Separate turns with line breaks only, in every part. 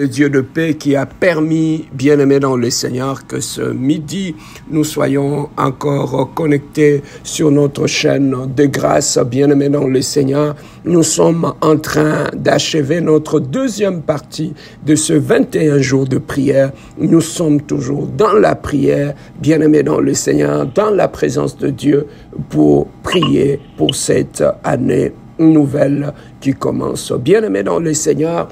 Le Dieu de paix qui a permis, bien-aimés dans le Seigneur, que ce midi, nous soyons encore connectés sur notre chaîne de grâce, bien-aimés dans le Seigneur. Nous sommes en train d'achever notre deuxième partie de ce 21 jours de prière. Nous sommes toujours dans la prière, bien-aimés dans le Seigneur, dans la présence de Dieu pour prier pour cette année nouvelle qui commence. Bien-aimés dans le Seigneur,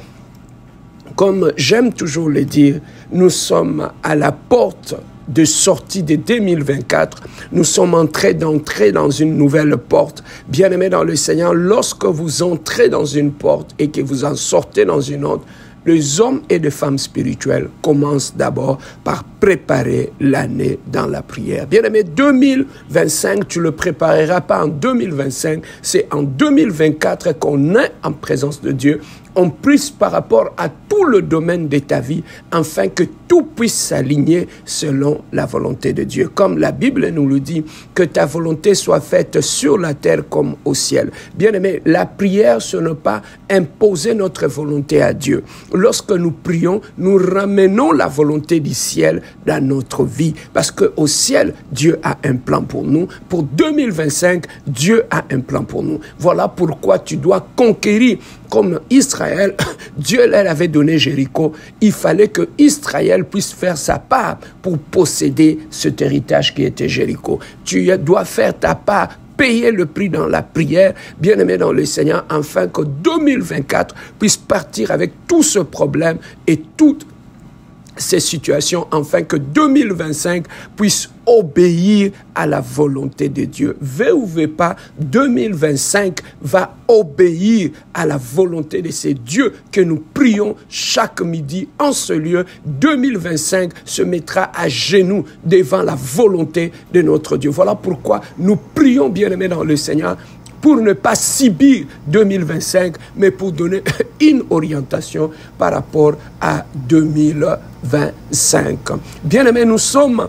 comme j'aime toujours le dire, nous sommes à la porte de sortie de 2024. Nous sommes en train d'entrer dans une nouvelle porte. Bien-aimés dans le Seigneur, lorsque vous entrez dans une porte et que vous en sortez dans une autre, les hommes et les femmes spirituels commencent d'abord par préparer l'année dans la prière. Bien-aimé, 2025, tu ne le prépareras pas en 2025, c'est en 2024 qu'on est en présence de Dieu. On prie par rapport à tout le domaine de ta vie, afin que tout puisse s'aligner selon la volonté de Dieu. Comme la Bible nous le dit, que ta volonté soit faite sur la terre comme au ciel. Bien-aimé, la prière, ce n'est pas imposer notre volonté à Dieu. Lorsque nous prions, nous ramenons la volonté du ciel dans notre vie. Parce qu'au ciel, Dieu a un plan pour nous. Pour 2025, Dieu a un plan pour nous. Voilà pourquoi tu dois conquérir. Comme Israël, Dieu leur avait donné Jéricho, il fallait que Israël puisse faire sa part pour posséder cet héritage qui était Jéricho. Tu dois faire ta part, payer le prix dans la prière, bien-aimé dans le Seigneur, afin que 2024 puisse partir avec tout ce problème et toutes ces situations, afin que 2025 puisse obéir à la volonté de Dieu. Veux ou veux pas, 2025 va obéir à la volonté de ces dieux que nous prions chaque midi en ce lieu. 2025 se mettra à genoux devant la volonté de notre Dieu. Voilà pourquoi nous prions, bien-aimés dans le Seigneur, pour ne pas subir 2025, mais pour donner une orientation par rapport à 2025. Bien-aimés, nous sommes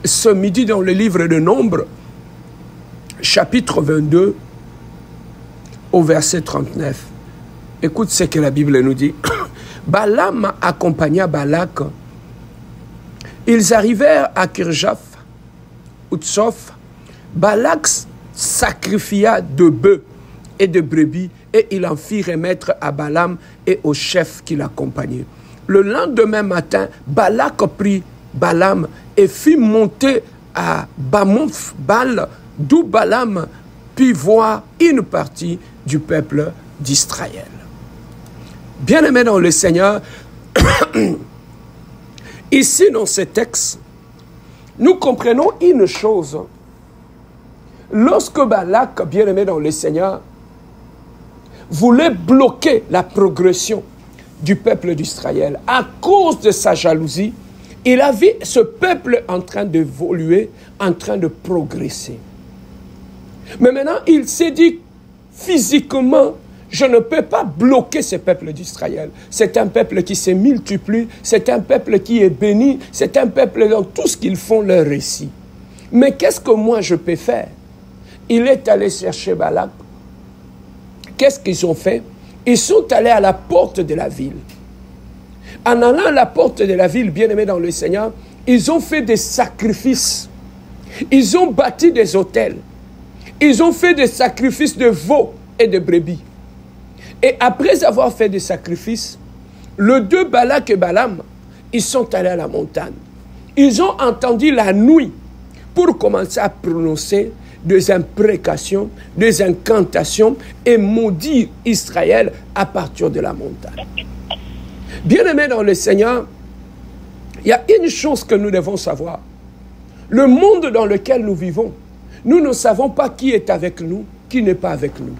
ce midi dans le livre de Nombres, chapitre 22, au verset 39. Écoute ce que la Bible nous dit. Balaam accompagna Balak. Ils arrivèrent à Kirjath Utsof. Balak sacrifia de bœufs et de brebis, et il en fit remettre à Balaam et aux chefs qui l'accompagnaient. Le lendemain matin, Balak prit Balaam et fit monter à Bamoth-Bal, d'où Balaam put voir une partie du peuple d'Israël. Bien-aimés dans le Seigneur, ici dans ce texte, nous comprenons une chose. Lorsque Balak, bien-aimé dans le Seigneur, voulait bloquer la progression du peuple d'Israël à cause de sa jalousie, il a vu ce peuple en train d'évoluer, en train de progresser. Mais maintenant, il s'est dit physiquement, je ne peux pas bloquer ce peuple d'Israël. C'est un peuple qui se multiplie, c'est un peuple qui est béni, c'est un peuple dans tout ce qu'ils font leur récit. Mais qu'est-ce que moi je peux faire? Il est allé chercher Balak. Qu'est-ce qu'ils ont fait? Ils sont allés à la porte de la ville. En allant à la porte de la ville, bien-aimés dans le Seigneur, ils ont fait des sacrifices. Ils ont bâti des hôtels. Ils ont fait des sacrifices de veaux et de brebis. Et après avoir fait des sacrifices, les deux Balak et Balaam, ils sont allés à la montagne. Ils ont entendu la nuit pour commencer à prononcer des imprécations, des incantations et maudire Israël à partir de la montagne. Bien-aimés dans le Seigneur, il y a une chose que nous devons savoir. Le monde dans lequel nous vivons, nous ne savons pas qui est avec nous, qui n'est pas avec nous.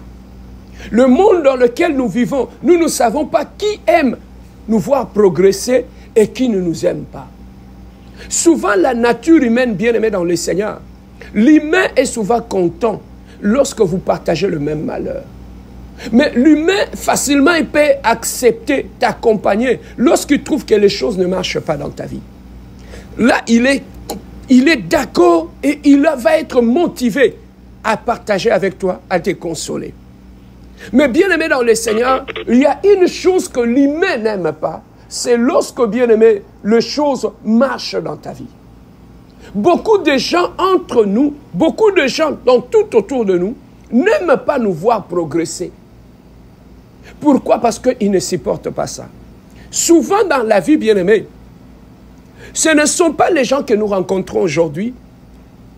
Le monde dans lequel nous vivons, nous ne savons pas qui aime nous voir progresser et qui ne nous aime pas. Souvent, la nature humaine, bien-aimée dans le Seigneur, l'humain est souvent content lorsque vous partagez le même malheur. Mais l'humain, facilement, il peut accepter, t'accompagner lorsqu'il trouve que les choses ne marchent pas dans ta vie. Là, il est d'accord et il va être motivé à partager avec toi, à te consoler. Mais bien aimé dans le Seigneur, il y a une chose que l'humain n'aime pas. c'est lorsque, bien-aimé, les choses marchent dans ta vie. Beaucoup de gens entre nous, beaucoup de gens dans tout autour de nous, n'aiment pas nous voir progresser. Pourquoi? Parce qu'ils ne supportent pas ça. Souvent dans la vie, bien-aimé, ce ne sont pas les gens que nous rencontrons aujourd'hui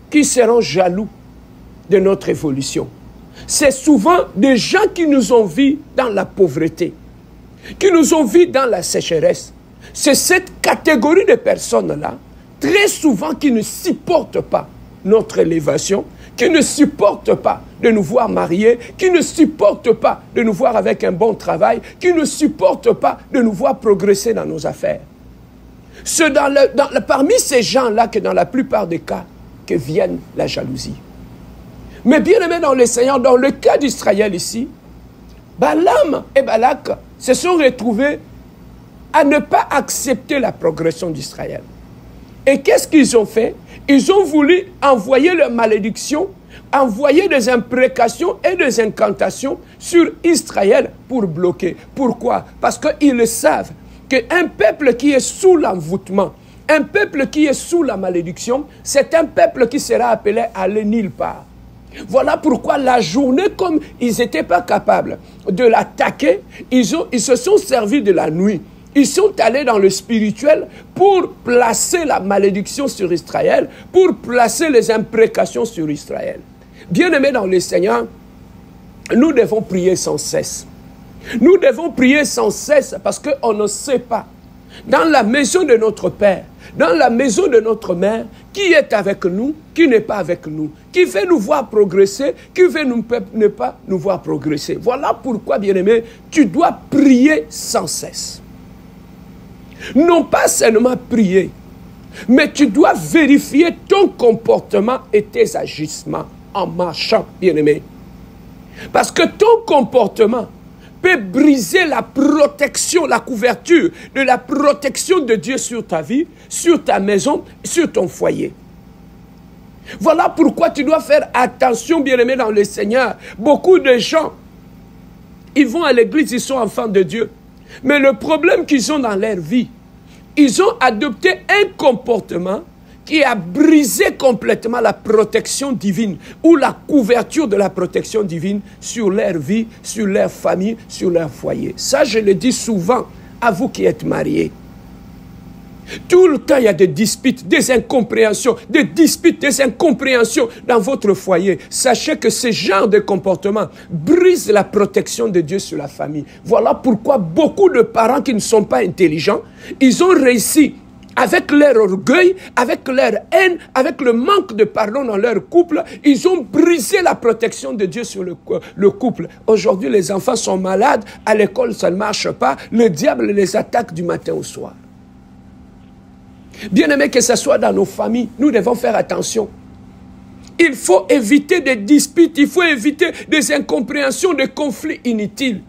qui seront jaloux de notre évolution. C'est souvent des gens qui nous ont vus dans la pauvreté, qui nous ont vus dans la sécheresse. C'est cette catégorie de personnes-là, très souvent, qui ne supportent pas notre élévation, qui ne supportent pas de nous voir mariés, qui ne supportent pas de nous voir avec un bon travail, qui ne supportent pas de nous voir progresser dans nos affaires. C'est parmi ces gens-là que dans la plupart des cas, que vienne la jalousie. Mais bien aimé dans le Seigneur, dans le cas d'Israël ici, Balaam et Balak se sont retrouvés à ne pas accepter la progression d'Israël. Et qu'est-ce qu'ils ont fait? Ils ont voulu envoyer leur malédiction, envoyer des imprécations et des incantations sur Israël pour bloquer. Pourquoi? Parce qu'ils savent qu'un peuple qui est sous l'envoûtement, un peuple qui est sous la malédiction, c'est un peuple qui sera appelé à aller nulle part. Voilà pourquoi la journée, comme ils n'étaient pas capables de l'attaquer, ils se sont servis de la nuit. Ils sont allés dans le spirituel pour placer la malédiction sur Israël, pour placer les imprécations sur Israël. Bien-aimés dans le Seigneur, nous devons prier sans cesse. Nous devons prier sans cesse parce qu'on ne sait pas. Dans la maison de notre Père, dans la maison de notre Mère, qui est avec nous, qui n'est pas avec nous, qui veut nous voir progresser, qui veut ne pas nous voir progresser. Voilà pourquoi, bien-aimé, tu dois prier sans cesse. Non pas seulement prier, mais tu dois vérifier ton comportement et tes agissements en marchant, bien-aimé. Parce que ton comportement peut briser la protection, la couverture de la protection de Dieu sur ta vie, sur ta maison, sur ton foyer. Voilà pourquoi tu dois faire attention, bien-aimé dans le Seigneur. Beaucoup de gens, ils vont à l'église, ils sont enfants de Dieu. Mais le problème qu'ils ont dans leur vie, ils ont adopté un comportement qui a brisé complètement la protection divine ou la couverture de la protection divine sur leur vie, sur leur famille, sur leur foyer. Ça, je le dis souvent à vous qui êtes mariés. Tout le temps, il y a des disputes, des incompréhensions, des disputes, des incompréhensions dans votre foyer. Sachez que ce genre de comportement brise la protection de Dieu sur la famille. Voilà pourquoi beaucoup de parents qui ne sont pas intelligents, ils ont réussi avec leur orgueil, avec leur haine, avec le manque de pardon dans leur couple, ils ont brisé la protection de Dieu sur le couple. Aujourd'hui, les enfants sont malades, à l'école ça ne marche pas, le diable les attaque du matin au soir. Bien aimé, que ce soit dans nos familles, nous devons faire attention. Il faut éviter des disputes, il faut éviter des incompréhensions, des conflits inutiles.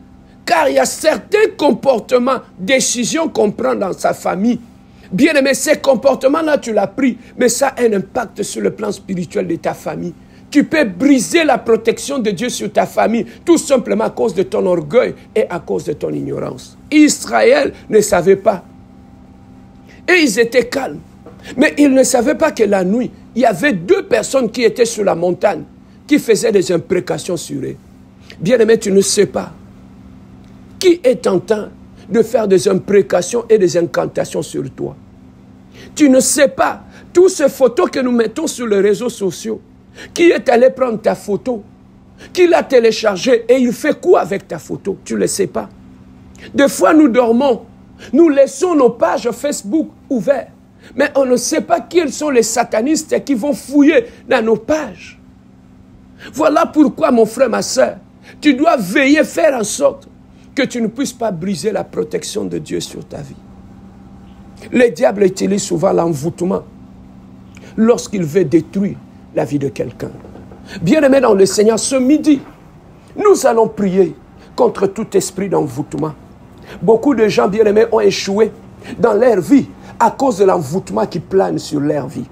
Car il y a certains comportements, décisions qu'on prend dans sa famille. Bien aimé, ces comportements-là, tu l'as pris, mais ça a un impact sur le plan spirituel de ta famille. Tu peux briser la protection de Dieu sur ta famille, tout simplement à cause de ton orgueil et à cause de ton ignorance. Israël ne savait pas. Et ils étaient calmes. Mais ils ne savaient pas que la nuit, il y avait deux personnes qui étaient sur la montagne, qui faisaient des imprécations sur eux. Bien aimé, tu ne sais pas qui est en train de faire des imprécations et des incantations sur toi. Tu ne sais pas toutes ces photos que nous mettons sur les réseaux sociaux. Qui est allé prendre ta photo? Qui l'a téléchargée? Et il fait quoi avec ta photo? Tu ne le sais pas. Des fois, nous dormons. Nous laissons nos pages Facebook ouvertes. Mais on ne sait pas quels sont les satanistes qui vont fouiller dans nos pages. Voilà pourquoi, mon frère, ma soeur, tu dois veiller, faire en sorte que tu ne puisses pas briser la protection de Dieu sur ta vie. Le diable utilise souvent l'envoûtement lorsqu'il veut détruire la vie de quelqu'un. Bien-aimé dans le Seigneur, ce midi, nous allons prier contre tout esprit d'envoûtement. Beaucoup de gens bien-aimés ont échoué dans leur vie à cause de l'envoûtement qui plane sur leur vie.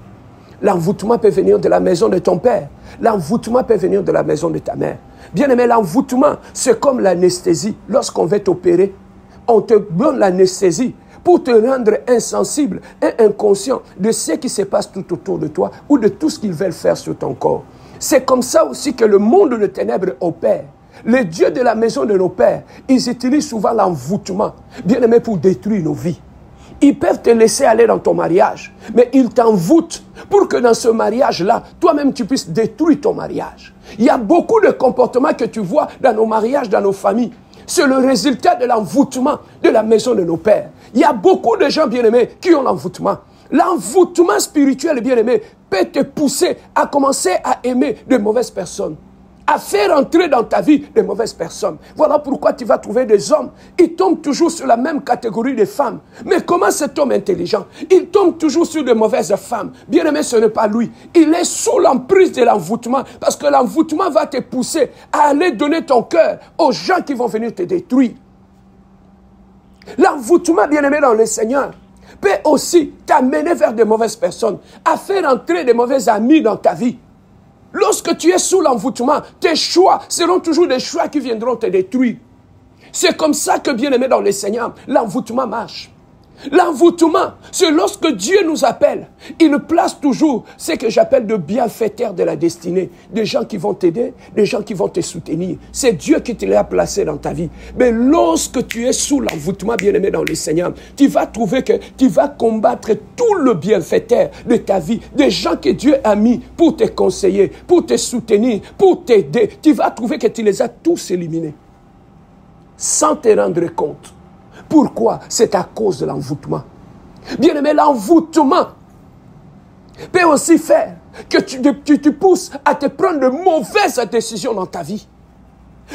L'envoûtement peut venir de la maison de ton père. L'envoûtement peut venir de la maison de ta mère. Bien-aimé, l'envoûtement, c'est comme l'anesthésie. Lorsqu'on va t'opérer, on te donne l'anesthésie pour te rendre insensible et inconscient de ce qui se passe tout autour de toi ou de tout ce qu'ils veulent faire sur ton corps. C'est comme ça aussi que le monde de ténèbres opère. Les dieux de la maison de nos pères, ils utilisent souvent l'envoûtement, bien aimé, pour détruire nos vies. Ils peuvent te laisser aller dans ton mariage, mais ils t'envoûtent pour que dans ce mariage-là, toi-même tu puisses détruire ton mariage. Il y a beaucoup de comportements que tu vois dans nos mariages, dans nos familles. C'est le résultat de l'envoûtement de la maison de nos pères. Il y a beaucoup de gens bien-aimés qui ont l'envoûtement. L'envoûtement spirituel, bien-aimé, peut te pousser à commencer à aimer de mauvaises personnes, à faire entrer dans ta vie de mauvaises personnes. Voilà pourquoi tu vas trouver des hommes, ils tombent toujours sur la même catégorie de femmes. Mais comment cet homme intelligent? Il tombe toujours sur de mauvaises femmes. Bien aimé, ce n'est pas lui. Il est sous l'emprise de l'envoûtement, parce que l'envoûtement va te pousser à aller donner ton cœur aux gens qui vont venir te détruire. L'envoûtement, bien aimé dans le Seigneur, peut aussi t'amener vers de mauvaises personnes, à faire entrer de mauvais amis dans ta vie. Lorsque tu es sous l'envoûtement, tes choix seront toujours des choix qui viendront te détruire. C'est comme ça que, bien aimé dans le Seigneur, l'envoûtement marche. L'envoûtement, c'est lorsque Dieu nous appelle, il nous place toujours ce que j'appelle de bienfaiteurs de la destinée. Des gens qui vont t'aider, des gens qui vont te soutenir. C'est Dieu qui te l'a placé dans ta vie. Mais lorsque tu es sous l'envoûtement, bien-aimé dans le Seigneur, tu vas trouver que tu vas combattre tout le bienfaiteur de ta vie. Des gens que Dieu a mis pour te conseiller, pour te soutenir, pour t'aider. Tu vas trouver que tu les as tous éliminés. Sans te rendre compte. Pourquoi? C'est à cause de l'envoûtement. Bien-aimé, l'envoûtement peut aussi faire que tu te pousses à te prendre de mauvaises décisions dans ta vie.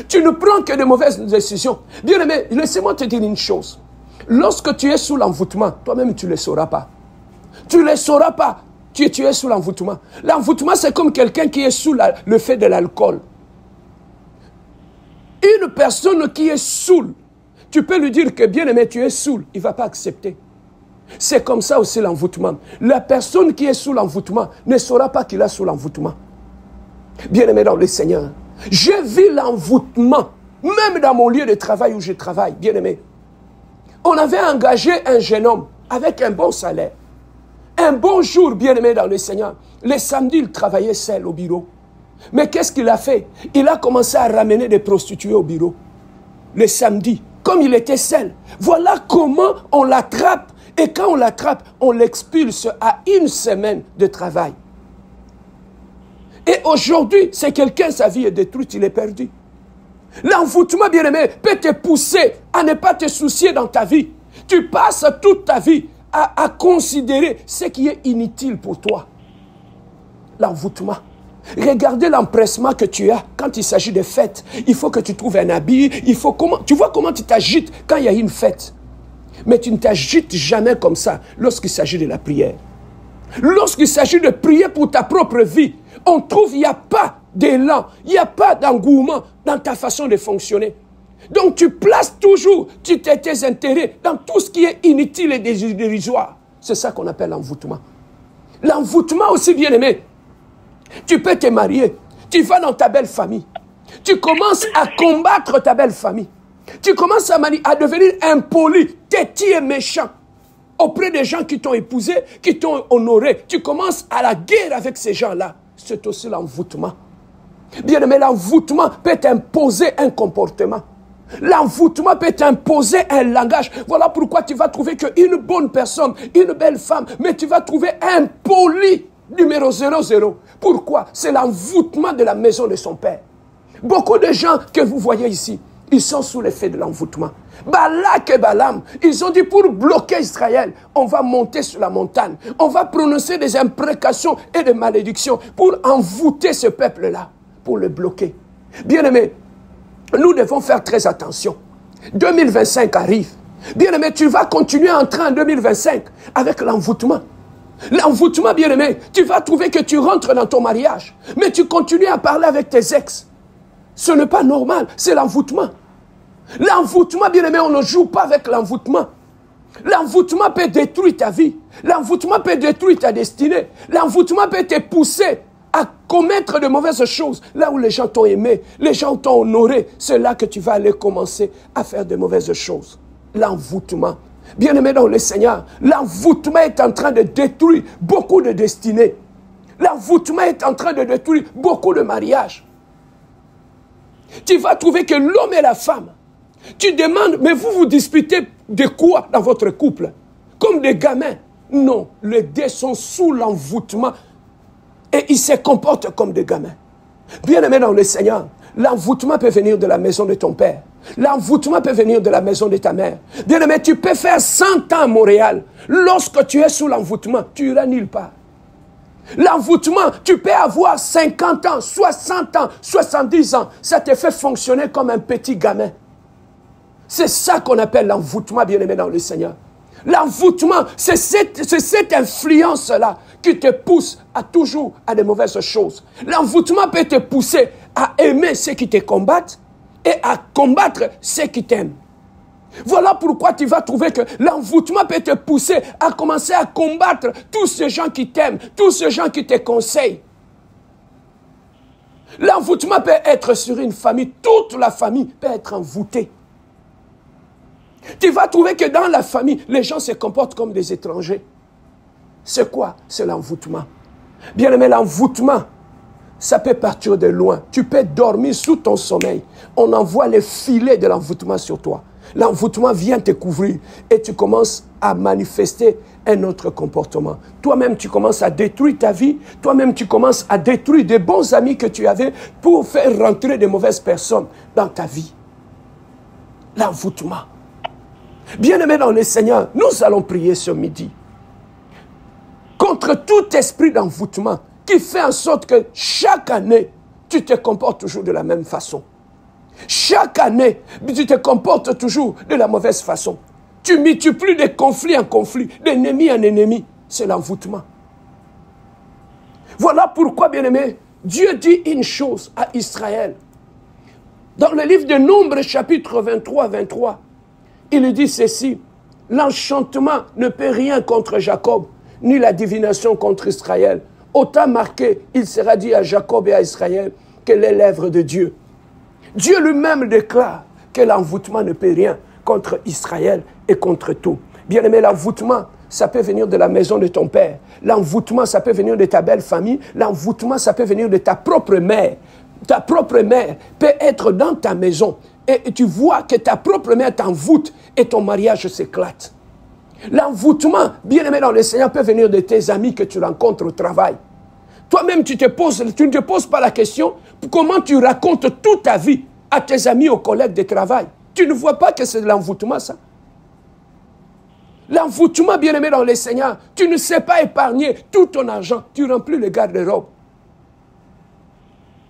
Tu ne prends que de mauvaises décisions. Bien-aimé, laissez-moi te dire une chose. Lorsque tu es sous l'envoûtement, toi-même tu ne le sauras pas. Tu ne le sauras pas. Tu es sous l'envoûtement. L'envoûtement, c'est comme quelqu'un qui est sous le fait de l'alcool. Une personne qui est saoule, tu peux lui dire que bien aimé, tu es saoul, il ne va pas accepter. C'est comme ça aussi l'envoûtement. La personne qui est sous l'envoûtement ne saura pas qu'il est sous l'envoûtement. Bien aimé dans le Seigneur, je vis l'envoûtement, même dans mon lieu de travail où je travaille, bien aimé. On avait engagé un jeune homme avec un bon salaire. Un bon jour, bien aimé dans le Seigneur, les samedis, il travaillait seul au bureau. Mais qu'est-ce qu'il a fait? Il a commencé à ramener des prostituées au bureau. Les samedis. Comme il était seul. Voilà comment on l'attrape. Et quand on l'attrape, on l'expulse à 1 semaine de travail. Et aujourd'hui, c'est quelqu'un, sa vie est détruite, il est perdu. L'envoûtement, bien-aimé, peut te pousser à ne pas te soucier dans ta vie. Tu passes toute ta vie à considérer ce qui est inutile pour toi. L'envoûtement. Regardez l'empressement que tu as quand il s'agit de fêtes. Il faut que tu trouves un habit. Tu vois comment tu t'agites quand il y a une fête. Mais tu ne t'agites jamais comme ça lorsqu'il s'agit de la prière. Lorsqu'il s'agit de prier pour ta propre vie, on trouve qu'il n'y a pas d'élan, il n'y a pas d'engouement dans ta façon de fonctionner. Donc tu places toujours tes intérêts dans tout ce qui est inutile et dérisoire. C'est ça qu'on appelle l'envoûtement. L'envoûtement aussi, bien aimé. Tu peux te marier, tu vas dans ta belle famille, tu commences à combattre ta belle famille, tu commences à devenir impoli, têtu et méchant auprès des gens qui t'ont épousé, qui t'ont honoré. Tu commences à la guerre avec ces gens-là. C'est aussi l'envoûtement. Bien aimé, l'envoûtement peut t'imposer un comportement. L'envoûtement peut t'imposer un langage. Voilà pourquoi tu vas trouver qu'une bonne personne, une belle femme, mais tu vas trouver impoli. Numéro 00. Pourquoi? C'est l'envoûtement de la maison de son père. Beaucoup de gens que vous voyez ici, ils sont sous l'effet de l'envoûtement. Balak et Balaam, ils ont dit pour bloquer Israël, on va monter sur la montagne. On va prononcer des imprécations et des malédictions pour envoûter ce peuple-là, pour le bloquer. Bien-aimés, nous devons faire très attention. 2025 arrive. Bien-aimé, tu vas continuer à entrer en 2025 avec l'envoûtement. L'envoûtement, bien-aimé, tu vas trouver que tu rentres dans ton mariage, mais tu continues à parler avec tes ex. Ce n'est pas normal, c'est l'envoûtement. L'envoûtement, bien-aimé, on ne joue pas avec l'envoûtement. L'envoûtement peut détruire ta vie. L'envoûtement peut détruire ta destinée. L'envoûtement peut te pousser à commettre de mauvaises choses. Là où les gens t'ont aimé, les gens t'ont honoré, c'est là que tu vas aller commencer à faire de mauvaises choses. L'envoûtement. Bien-aimé dans le Seigneur, l'envoûtement est en train de détruire beaucoup de destinées. L'envoûtement est en train de détruire beaucoup de mariages. Tu vas trouver que l'homme et la femme, tu demandes, mais vous vous disputez de quoi dans votre couple? Comme des gamins. Non, les deux sont sous l'envoûtement et ils se comportent comme des gamins. Bien-aimé dans le Seigneur, l'envoûtement peut venir de la maison de ton père. L'envoûtement peut venir de la maison de ta mère. Bien-aimé, tu peux faire 100 ans à Montréal. Lorsque tu es sous l'envoûtement, tu iras nulle part. L'envoûtement, tu peux avoir 50 ans, 60 ans, 70 ans. Ça te fait fonctionner comme un petit gamin. C'est ça qu'on appelle l'envoûtement, bien-aimé dans le Seigneur. L'envoûtement, c'est cette influence-là qui te pousse à toujours à de mauvaises choses. L'envoûtement peut te pousser à aimer ceux qui te combattent et à combattre ceux qui t'aiment. Voilà pourquoi tu vas trouver que l'envoûtement peut te pousser à commencer à combattre tous ces gens qui t'aiment, tous ces gens qui te conseillent. L'envoûtement peut être sur une famille, toute la famille peut être envoûtée. Tu vas trouver que dans la famille, les gens se comportent comme des étrangers. C'est quoi? C'est l'envoûtement. Bien-aimé, l'envoûtement, ça peut partir de loin. Tu peux dormir sous ton sommeil. On envoie les filets de l'envoûtement sur toi. L'envoûtement vient te couvrir et tu commences à manifester un autre comportement. Toi-même, tu commences à détruire ta vie. Toi-même, tu commences à détruire des bons amis que tu avais pour faire rentrer de mauvaises personnes dans ta vie. L'envoûtement. Bien-aimés dans le Seigneur, nous allons prier ce midi contre tout esprit d'envoûtement qui fait en sorte que chaque année, tu te comportes toujours de la même façon. Chaque année, tu te comportes toujours de la mauvaise façon. Tu multiplies de conflit en conflit, d'ennemi en ennemi. C'est l'envoûtement. Voilà pourquoi, bien-aimé, Dieu dit une chose à Israël. Dans le livre de Nombres, chapitre 23, il dit ceci: l'enchantement ne peut rien contre Jacob, ni la divination contre Israël. Autant marqué, il sera dit à Jacob et à Israël que les lèvres de Dieu. Dieu lui-même déclare que l'envoûtement ne peut rien contre Israël et contre tout. Bien-aimé, l'envoûtement, ça peut venir de la maison de ton père. L'envoûtement, ça peut venir de ta belle famille. L'envoûtement, ça peut venir de ta propre mère. Ta propre mère peut être dans ta maison et tu vois que ta propre mère t'envoûte et ton mariage s'éclate. L'envoûtement, bien-aimé dans le Seigneur, peut venir de tes amis que tu rencontres au travail. Toi-même, tu ne te poses pas la question comment tu racontes toute ta vie à tes amis, aux collègues de travail. Tu ne vois pas que c'est de l'envoûtement, ça? L'envoûtement, bien-aimé dans le Seigneur, tu ne sais pas épargner tout ton argent. Tu remplis le garde-robe.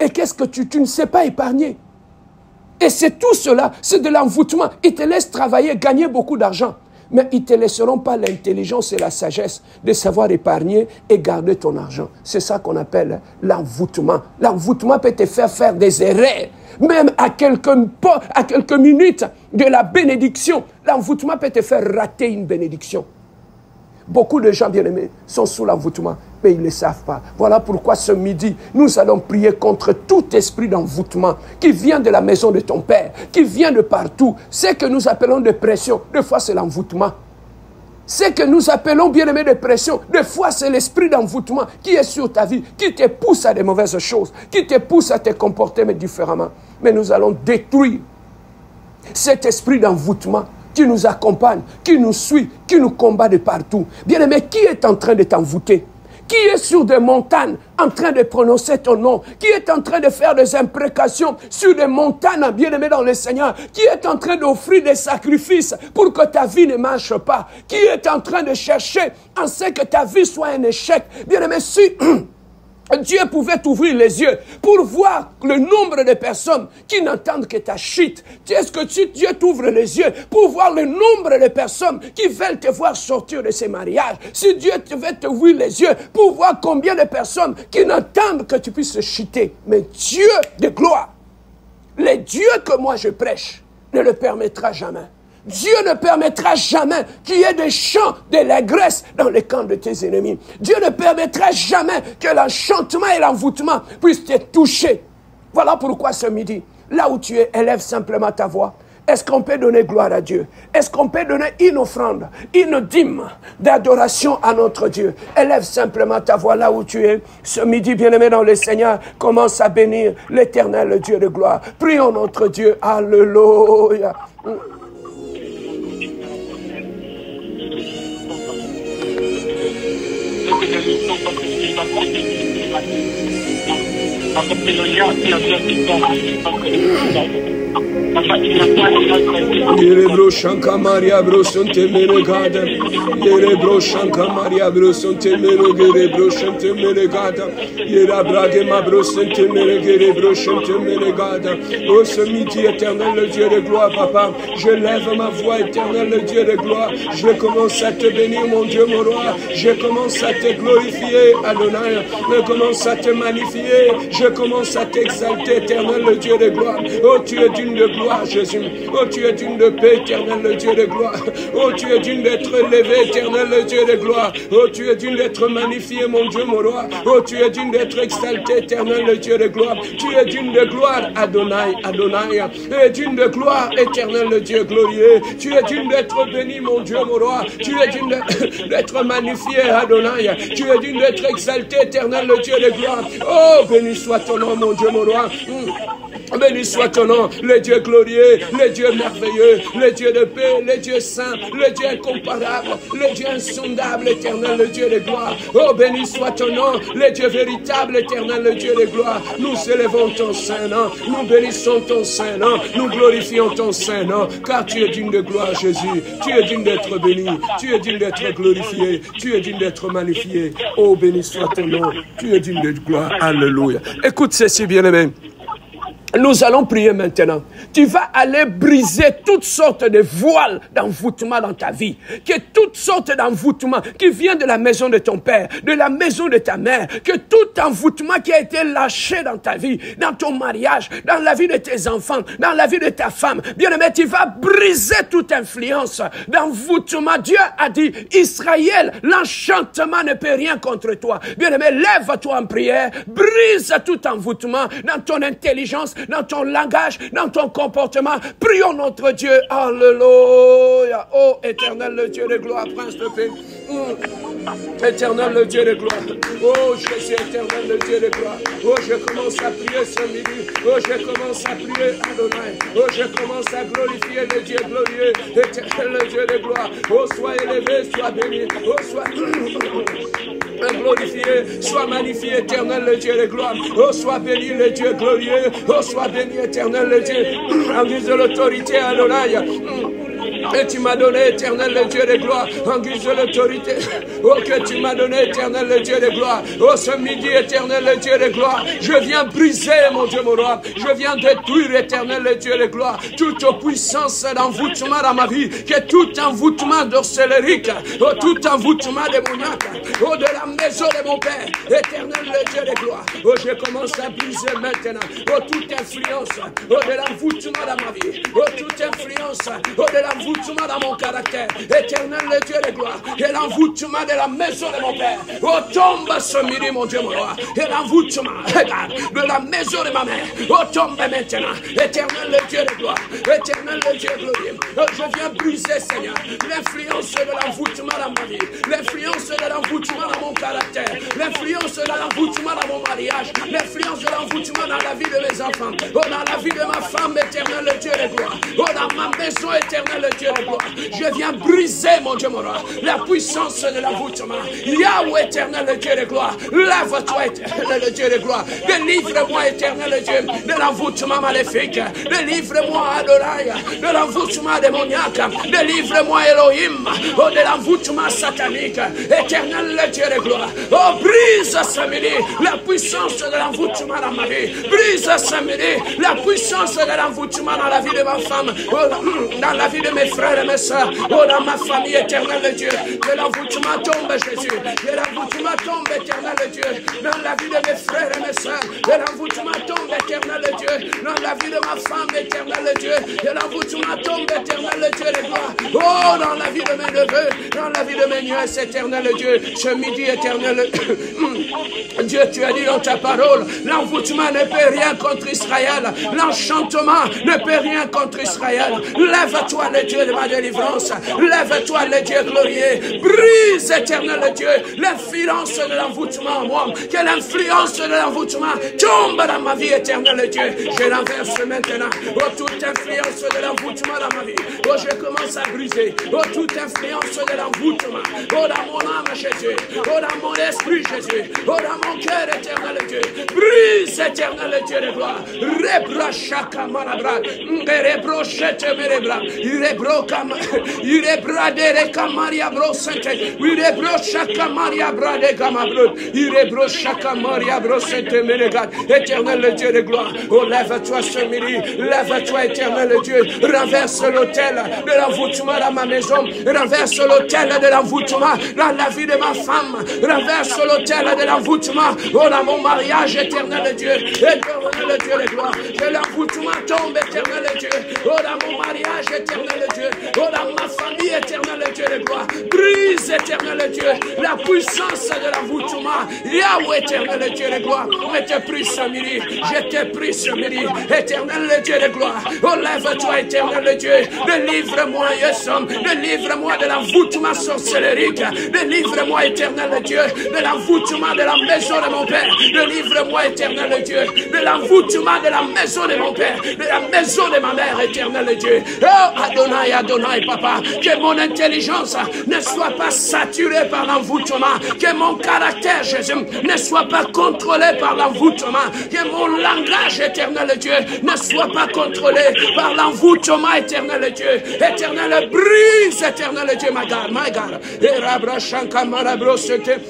Et qu'est-ce que tu ne sais pas épargner? Et c'est tout cela, c'est de l'envoûtement. Ils te laissent travailler, gagner beaucoup d'argent. Mais ils ne te laisseront pas l'intelligence et la sagesse de savoir épargner et garder ton argent. C'est ça qu'on appelle l'envoûtement. L'envoûtement peut te faire des erreurs. Même à quelques minutes de la bénédiction, l'envoûtement peut te faire rater une bénédiction. Beaucoup de gens bien-aimés sont sous l'envoûtement, mais ils ne le savent pas. Voilà pourquoi ce midi, nous allons prier contre tout esprit d'envoûtement qui vient de la maison de ton père, qui vient de partout. Ce que nous appelons dépression, des fois c'est l'envoûtement. Ce que nous appelons bien-aimé dépression, des fois c'est l'esprit d'envoûtement qui est sur ta vie, qui te pousse à de mauvaises choses, qui te pousse à te comporter mais différemment. Mais nous allons détruire cet esprit d'envoûtement qui nous accompagne, qui nous suit, qui nous combat de partout. Bien-aimé, qui est en train de t'envoûter? Qui est sur des montagnes en train de prononcer ton nom? Qui est en train de faire des imprécations sur des montagnes, bien-aimé dans le Seigneur? Qui est en train d'offrir des sacrifices pour que ta vie ne marche pas? Qui est en train de chercher en ce que ta vie soit un échec? Bien-aimé, si Dieu pouvait t'ouvrir les yeux pour voir le nombre de personnes qui n'entendent que ta chute. Est-ce que Dieu t'ouvre les yeux pour voir le nombre de personnes qui veulent te voir sortir de ces mariages? Si Dieu devait t'ouvrir les yeux pour voir combien de personnes qui n'entendent que tu puisses chuter. Mais Dieu de gloire, le Dieu que moi je prêche, ne le permettra jamais. Dieu ne permettra jamais qu'il y ait des chants de l'allégresse dans les camps de tes ennemis. Dieu ne permettra jamais que l'enchantement et l'envoûtement puissent te toucher. Voilà pourquoi ce midi, là où tu es, élève simplement ta voix Est-ce qu'on peut donner gloire à Dieu? Est-ce qu'on peut donner une offrande, une dîme d'adoration à notre Dieu? Élève simplement ta voix là où tu es. Ce midi, bien-aimé dans le Seigneur, commence à bénir l'Éternel, le Dieu de gloire. Prions notre Dieu. Alléluia. Yerebro Shanka Maria Brosonte Meregada, Yerebro Shanka Maria Brosonte Meregere Broshante Meregada, Yerabrage ma Brosonte Meregere Broshante Meregada. Oh, ce midi éternel, le Dieu de gloire, papa, je lève ma voix éternel, le Dieu de gloire. Je commence à te bénir, mon Dieu, mon roi. Je commence à te glorifier, Adonai. Je commence à te magnifier. Je commence à t'exalter, éternel, le Dieu de gloire. Oh, tu es digne de gloire, Jésus. Oh, tu es digne de paix, éternel, le Dieu de gloire. Oh, tu es digne d'être élevé, éternel, le Dieu de gloire. Oh, tu es digne d'être magnifié, mon Dieu, mon roi. Oh, tu es digne d'être exalté, éternel, le Dieu de gloire. Tu es digne de gloire, Adonai, Adonai. Tu es digne de gloire, éternel, le Dieu glorieux. Tu es digne d'être béni, mon Dieu, mon roi. Tu es digne d'être magnifié, Adonai. Tu es digne d'être exalté, éternel, le Dieu de gloire. Oh, béni soit ton nom, mon Dieu, mon roi. Béni soit ton nom, le Dieu glorieux, le Dieu merveilleux, le Dieu de paix, le Dieu saint, le Dieu incomparable, le Dieu insondable, éternel, le Dieu de gloire. Oh, béni soit ton nom, le Dieu véritable, éternel, le Dieu de gloire. Nous élevons ton saint nom, nous bénissons ton saint nom, nous glorifions ton saint nom, car tu es digne de gloire, Jésus. Tu es digne d'être béni, tu es digne d'être glorifié, tu es digne d'être magnifié. Oh, béni soit ton nom, tu es digne de gloire. Alléluia. Écoute ceci, bien-aimé. Nous allons prier maintenant. Tu vas aller briser toutes sortes de voiles d'envoûtement dans ta vie. Que toutes sortes d'envoûtements qui viennent de la maison de ton père, de la maison de ta mère, que tout envoûtement qui a été lâché dans ta vie, dans ton mariage, dans la vie de tes enfants, dans la vie de ta femme, bien-aimé, tu vas briser toute influence d'envoûtement. Dieu a dit, Israël, l'enchantement ne peut rien contre toi. Bien-aimé, lève-toi en prière, brise tout envoûtement dans ton intelligence, dans ton langage, dans ton comportement. Prions notre Dieu. Alléluia. Oh, éternel, le Dieu de gloire, prince de paix. Éternel, le Dieu de gloire. Oh, Jésus, éternel, le Dieu de gloire. Oh, je commence à prier ce midi. Oh, je commence à prier Adonai. Oh, je commence à glorifier le Dieu glorieux. Éternel, le Dieu de gloire. Oh, sois élevé, sois béni. Oh, sois glorifié, sois magnifié, éternel, le Dieu de gloire. Oh, sois béni, le Dieu glorieux. Oh, sois béni, éternel, le Dieu. En guise de l'autorité, Adonai. Et tu m'as donné, éternel, le Dieu de gloire, en guise de l'autorité. Oh, que tu m'as donné, éternel, le Dieu de gloire. Oh, ce midi, éternel, le Dieu de gloire. Je viens briser, mon Dieu, mon roi. Je viens détruire, éternel, le Dieu de gloire. Toute puissance d'envoûtement dans ma vie. Que tout envoûtement d'orcelerique. Oh, tout envoûtement démoniaque. Oh, de la maison de mon Père. Éternel, le Dieu de gloire. Oh, je commence à briser maintenant. Oh, toute influence. Oh, de l'envoûtement dans ma vie. Oh, toute influence. Oh, de l'envoûtement dans mon caractère. Éternel, le Dieu de gloire. Et l'envoûtement de la maison de mon Père. Oh, tombe ce midi, mon Dieu, mon roi. Et l'envoûtement, regarde, de la maison de ma mère. Oh, tombe maintenant. Éternel, le Dieu de gloire. Éternel, le Dieu glorieux. Oh, je viens briser, Seigneur, l'influence de l'envoûtement dans ma vie. L'influence de l'envoûtement dans mon caractère. L'influence de l'envoûtement dans mon mariage. L'influence de l'envoûtement dans la vie de mes enfants. Oh, dans la vie de ma femme, éternel, le Dieu de gloire. Oh, dans ma maison, éternel, le Dieu de gloire. Je viens briser, mon Dieu, mon roi, la puissance de l'envoûtement. Yahweh, éternel, le Dieu de gloire. Lève-toi, éternel, le Dieu de gloire. Délivre-moi, éternel, le Dieu, de l'envoûtement maléfique. Délivre-moi, Adonai, de l'envoûtement démoniaque. Délivre-moi, Elohim, oh, de l'envoûtement satanique. Éternel, le Dieu de gloire. Oh, brise ce midi la puissance de l'envoûtement dans ma vie. Brise ce midi la puissance de l'envoûtement dans la vie de ma femme, oh, dans la vie de mes frères et mes sœurs, oh, dans ma famille, éternel Dieu, que l'envoûtement tombe, Jésus, que l'envoûtement tombe, éternel Dieu, dans la vie de mes frères et mes sœurs, que l'envoûtement tombe, éternel Dieu, dans la vie de ma femme, éternel Dieu, que l'envoûtement tombe, éternel Dieu, les gloires, oh, dans la vie de mes neveux, dans la vie de mes nièces, éternel Dieu, ce midi, éternel Dieu, tu as dit dans ta parole, l'envoûtement ne peut rien contre Israël, l'enchantement ne peut rien contre Israël. Lève-toi, le Dieu de ma délivrance, lève-toi, le Dieu glorieux, brise, éternel Dieu, l'influence de l'envoûtement en moi, que l'influence de l'envoûtement tombe dans ma vie, éternel Dieu. Je renverse maintenant, oh, toute influence de l'envoûtement dans ma vie, oh, je commence à briser, oh, toute influence de l'envoûtement, oh, dans mon âme, Jésus, oh, dans mon esprit, Jésus, oh, dans mon cœur, éternel Dieu, brise, éternel Dieu de gloire, rebra chaka marabra, rebro chete merebra, rebra de kamaria bro sente, rebro chaka maria bra de gamabro, rebro chaka maria bro sente meregat, éternel Dieu de gloire, oh, lève-toi ce midi, lève-toi, éternel Dieu, renverse l'autel de l'envoûtement dans ma maison, renverse l'autel de l'envoûtement dans la vie de ma femme, renverse l'autel de l'envoûtement, oh, dans mon mariage, éternel Dieu, éternel Dieu de gloire, que l'envoûtement tombe, éternel Dieu, oh, dans mon mariage, éternel Dieu, oh, dans ma famille, éternel Dieu de gloire, brise, éternel Dieu, la puissance de l'envoûtement, Yahweh, éternel Dieu de gloire, je te prie ce midi, je te prie ce midi, éternel Dieu de gloire, oh, lève-toi, éternel Dieu, délivre-moi, Yessom, délivre-moi de l'envoûtement sorcellerique, délivre-moi, éternel Dieu, de l'envoûtement de la maison de mon Père, délivre-moi, éternel Dieu, de l'envoûtement de la maison de mon Père, de la maison de ma mère, éternel Dieu. Oh, Adonai, Adonai, Papa, que mon intelligence ne soit pas saturée par l'envoûtement, que mon caractère, Jésus, ne soit pas contrôlé par l'envoûtement, que mon langage, éternel Dieu, ne soit pas contrôlé par l'envoûtement, éternel Dieu. Éternel, brise, éternel Dieu, my God, et Rabra Shanka Marabro Sete.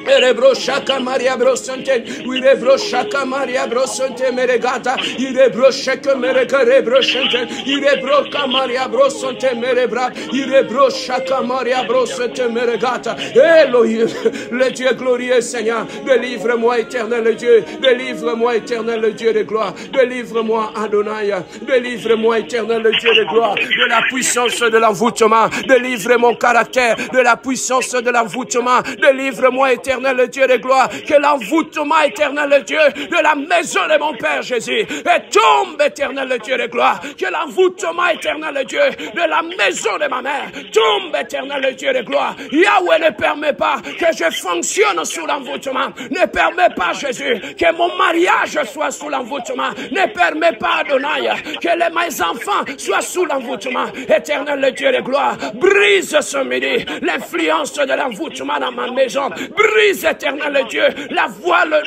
Erebro shaka Maria brosante, Urebro shaka Maria brosante meregata, Irebro shaka mereka rebroshante, Irebro Maria brosante merebra, Irebro shaka Maria brosante meregata. Elohim, le Dieu glorieux Seigneur, délivre-moi éternel Dieu, délivre-moi éternel Dieu de gloire, délivre-moi Adonai, délivre-moi éternel Dieu de gloire, de la puissance de l'envoûtement, délivre mon caractère, de la puissance de l'envoûtement, délivre-moi éternel Dieu de gloire, que l'envoûtement éternel Dieu de la maison de mon Père Jésus, et tombe éternel Dieu de gloire, que l'envoûtement éternel Dieu de la maison de ma mère, tombe éternel Dieu de gloire. Yahweh ne permet pas que je fonctionne sous l'envoûtement, ne permet pas Jésus que mon mariage soit sous l'envoûtement, ne permet pas Adonai que mes enfants soient sous l'envoûtement, éternel Dieu de gloire, brise ce midi l'influence de l'envoûtement dans ma maison, brise éternel Dieu le voile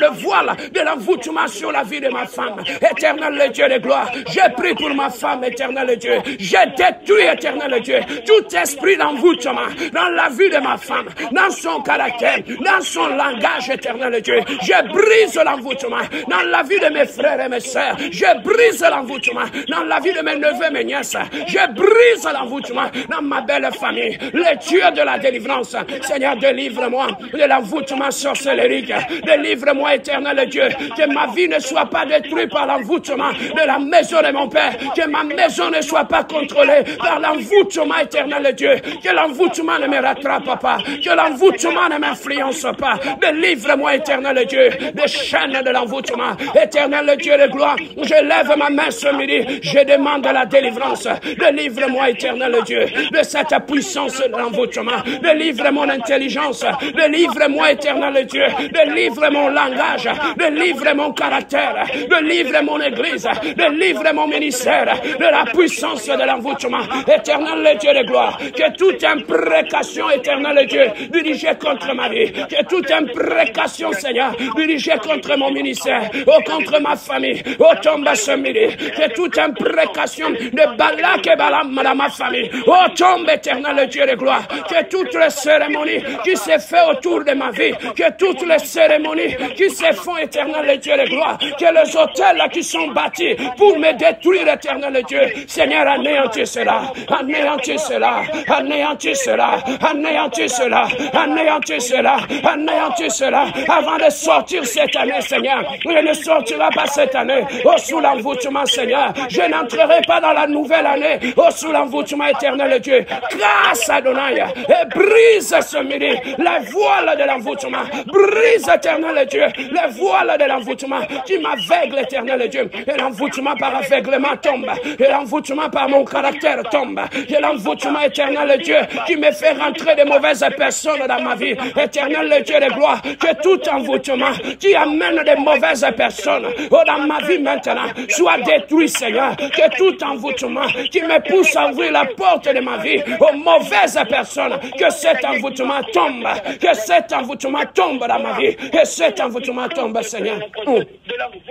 de l'envoûtement sur la vie de ma femme, éternel Dieu de gloire, je prie pour ma femme, éternel Dieu, je détruis éternel Dieu tout esprit d'envoûtement dans la vie de ma femme, dans son caractère, dans son langage, éternel Dieu, je brise l'envoûtement dans la vie de mes frères et mes sœurs, je brise l'envoûtement dans la vie de mes neveux et mes nièces, je brise l'envoûtement dans ma belle famille, le Dieu de la délivrance, Seigneur, délivre-moi de l'envoûtement sorcellerique, délivre-moi éternel Dieu, que ma vie ne soit pas détruite par l'envoûtement de la maison de mon Père, que ma maison ne soit pas contrôlée par l'envoûtement éternel Dieu, que l'envoûtement ne me rattrape pas, que l'envoûtement ne m'influence pas, délivre-moi éternel Dieu des chaînes de l'envoûtement, éternel Dieu de gloire, je lève ma main ce midi, je demande la délivrance, délivre-moi éternel Dieu de cette puissance de l'envoûtement, délivre mon intelligence, délivre-moi éternel Dieu, délivre mon langage, délivre mon caractère, délivre mon église, délivre mon ministère de la puissance de l'envoûtement, éternel Dieu de gloire, que toute imprécation éternel Dieu dirigée contre ma vie, que toute imprécation Seigneur dirigée contre mon ministère, contre ma famille, tombe ce midi, que toute imprécation de Balak et Balaam dans ma famille, tombe éternel Dieu de gloire, que toute cérémonie qui s'est faite autour de ma vie, vie, que toutes les cérémonies qui se font, éternel le Dieu de gloire, que les hôtels qui sont bâtis pour me détruire, éternel le Dieu, Seigneur, anéantis cela, anéantis cela, anéantis cela, anéantis cela, anéantis cela, anéantis cela, avant de sortir cette année, Seigneur. Je ne sortirai pas cette année, sous l'envoûtement, Seigneur. Je n'entrerai pas dans la nouvelle année, sous l'envoûtement, éternel de Dieu. Grâce à Adonai, et brise ce midi les voiles de l'envoûtement. Brise, éternel de Dieu, les voiles de l'envoûtement qui m'aveugle, éternel de Dieu. Et l'envoûtement par aveuglement tombe. Et l'envoûtement par mon caractère tombe. Et l'envoûtement, éternel de Dieu, qui me fait rentrer de mauvaises personnes dans ma vie. Éternel le Dieu de gloire, que tout envoûtement qui amène de mauvaises personnes dans ma vie maintenant soit détruit, Seigneur. Que tout envoûtement qui me pousse à ouvrir la porte de ma vie aux mauvaises personnes, que cet envoûtement tombe, que cet envoûtement tombe dans ma vie, que cet envoûtement tombe, Seigneur.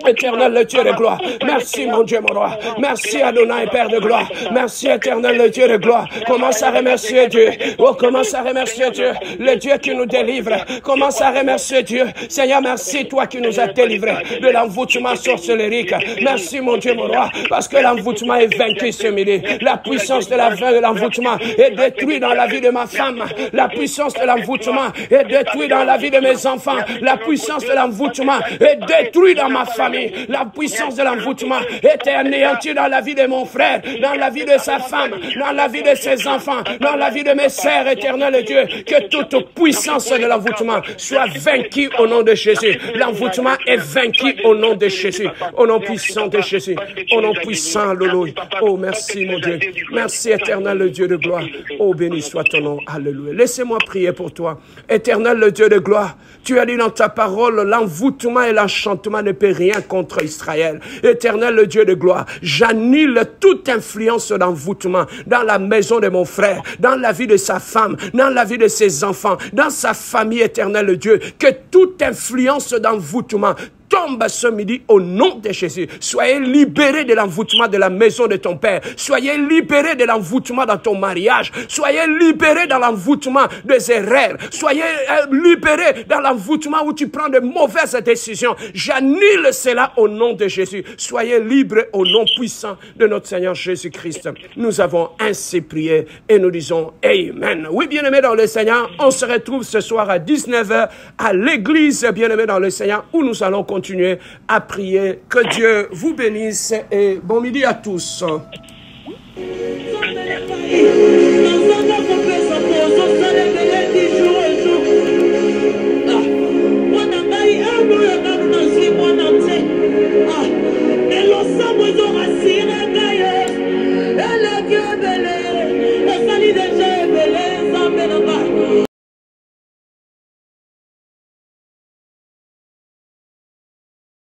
Éternel le Dieu de gloire, merci mon Dieu, mon roi. Merci Adonai, Père de gloire. Merci éternel le Dieu de gloire. Commence à remercier Dieu. Oh, commence à remercier Dieu, le Dieu qui nous délivre. Commence à remercier Dieu. Seigneur, merci toi qui nous as délivrés de l'envoûtement sorcellérique. Merci mon Dieu, mon roi, parce que l'envoûtement est vaincu ce midi. La puissance de l'envoûtement est détruite dans la vie de ma femme. La puissance de l'envoûtement est détruite dans la vie de mes enfants. La puissance de l'envoûtement est détruite dans ma famille. La puissance de l'envoûtement est anéantie dans la vie de mon frère, dans la vie de sa femme, dans la vie de ses enfants, dans la vie de mes sœurs, éternel Dieu. Que toute puissance de l'envoûtement soit vaincue au nom de Jésus. L'envoûtement est vaincu au nom de Jésus. Au nom puissant de Jésus. Au nom puissant, alléluia. Oh, merci mon Dieu. Merci éternel le Dieu de gloire. Oh, béni soit ton nom. Alléluia. Laissez-moi prier pour toi. Éternel le Dieu de gloire. Tu as dit dans ta parole, l'envoûtement et l'enchantement ne peut rien contre Israël. Éternel le Dieu de gloire, j'annule toute influence d'envoûtement dans la maison de mon frère, dans la vie de sa femme, dans la vie de ses enfants, dans sa famille, éternel le Dieu. Que toute influence d'envoûtement tombe ce midi au nom de Jésus. Soyez libérés de l'envoûtement de la maison de ton père. Soyez libérés de l'envoûtement dans ton mariage. Soyez libérés dans l'envoûtement des erreurs. Soyez libérés dans l'envoûtement où tu prends de mauvaises décisions. J'annule cela au nom de Jésus. Soyez libres au nom puissant de notre Seigneur Jésus-Christ. Nous avons ainsi prié et nous disons Amen. Oui, bien-aimés dans le Seigneur, on se retrouve ce soir à 19h à l'église, bien-aimés dans le Seigneur, où nous allons continuer à prier. Que Dieu vous bénisse et bon midi à tous.